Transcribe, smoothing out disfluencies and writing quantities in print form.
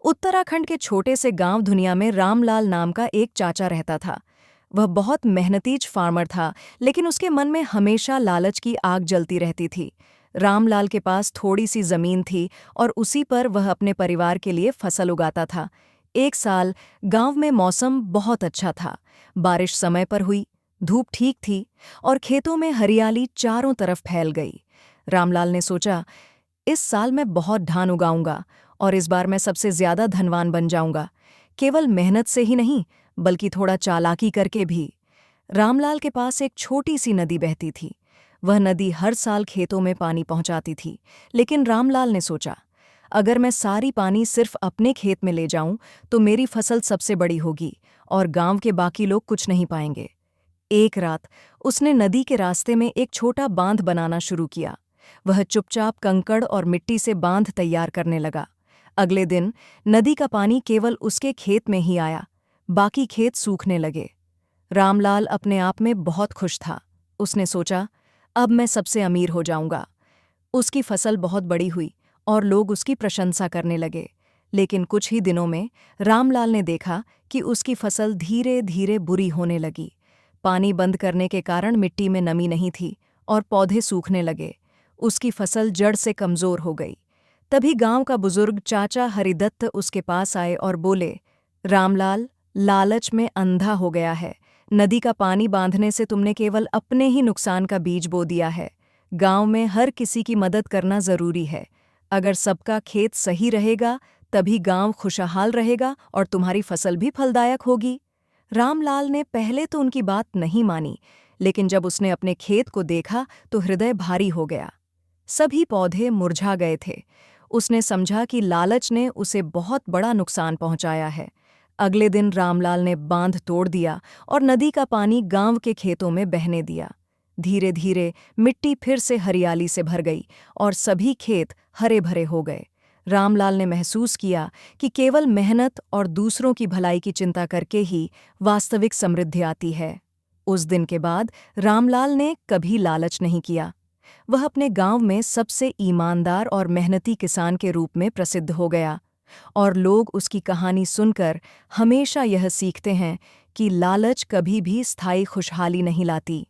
उत्तराखंड के छोटे से गांव धुनिया में रामलाल नाम का एक चाचा रहता था। वह बहुत मेहनतीज फार्मर था, लेकिन उसके मन में हमेशा लालच की आग जलती रहती थी। रामलाल के पास थोड़ी सी जमीन थी और उसी पर वह अपने परिवार के लिए फसल उगाता था। एक साल गांव में मौसम बहुत अच्छा था। बारिश समय पर हुई, धूप ठीक थी और खेतों में हरियाली चारों तरफ फैल गई। रामलाल ने सोचा, इस साल मैं बहुत धान उगाऊंगा और इस बार मैं सबसे ज्यादा धनवान बन जाऊंगा, केवल मेहनत से ही नहीं बल्कि थोड़ा चालाकी करके भी। रामलाल के पास एक छोटी सी नदी बहती थी। वह नदी हर साल खेतों में पानी पहुंचाती थी, लेकिन रामलाल ने सोचा, अगर मैं सारी पानी सिर्फ अपने खेत में ले जाऊं तो मेरी फसल सबसे बड़ी होगी और गांव के बाकी लोग कुछ नहीं पाएंगे। एक रात उसने नदी के रास्ते में एक छोटा बांध बनाना शुरू किया। वह चुपचाप कंकड़ और मिट्टी से बांध तैयार करने लगा। अगले दिन नदी का पानी केवल उसके खेत में ही आया, बाकी खेत सूखने लगे। रामलाल अपने आप में बहुत खुश था। उसने सोचा, अब मैं सबसे अमीर हो जाऊंगा। उसकी फसल बहुत बड़ी हुई और लोग उसकी प्रशंसा करने लगे। लेकिन कुछ ही दिनों में रामलाल ने देखा कि उसकी फसल धीरे धीरे बुरी होने लगी। पानी बंद करने के कारण मिट्टी में नमी नहीं थी और पौधे सूखने लगे। उसकी फसल जड़ से कमजोर हो गई। तभी गांव का बुजुर्ग चाचा हरिदत्त उसके पास आए और बोले, रामलाल, लालच में अंधा हो गया है। नदी का पानी बांधने से तुमने केवल अपने ही नुकसान का बीज बो दिया है। गांव में हर किसी की मदद करना जरूरी है। अगर सबका खेत सही रहेगा तभी गांव खुशहाल रहेगा और तुम्हारी फसल भी फलदायक होगी। रामलाल ने पहले तो उनकी बात नहीं मानी, लेकिन जब उसने अपने खेत को देखा तो हृदय भारी हो गया। सभी पौधे मुरझा गए थे। उसने समझा कि लालच ने उसे बहुत बड़ा नुकसान पहुंचाया है। अगले दिन रामलाल ने बांध तोड़ दिया और नदी का पानी गांव के खेतों में बहने दिया। धीरे धीरे मिट्टी फिर से हरियाली से भर गई और सभी खेत हरे भरे हो गए। रामलाल ने महसूस किया कि केवल मेहनत और दूसरों की भलाई की चिंता करके ही वास्तविक समृद्धि आती है। उस दिन के बाद रामलाल ने कभी लालच नहीं किया। वह अपने गांव में सबसे ईमानदार और मेहनती किसान के रूप में प्रसिद्ध हो गया और लोग उसकी कहानी सुनकर हमेशा यह सीखते हैं कि लालच कभी भी स्थायी खुशहाली नहीं लाती।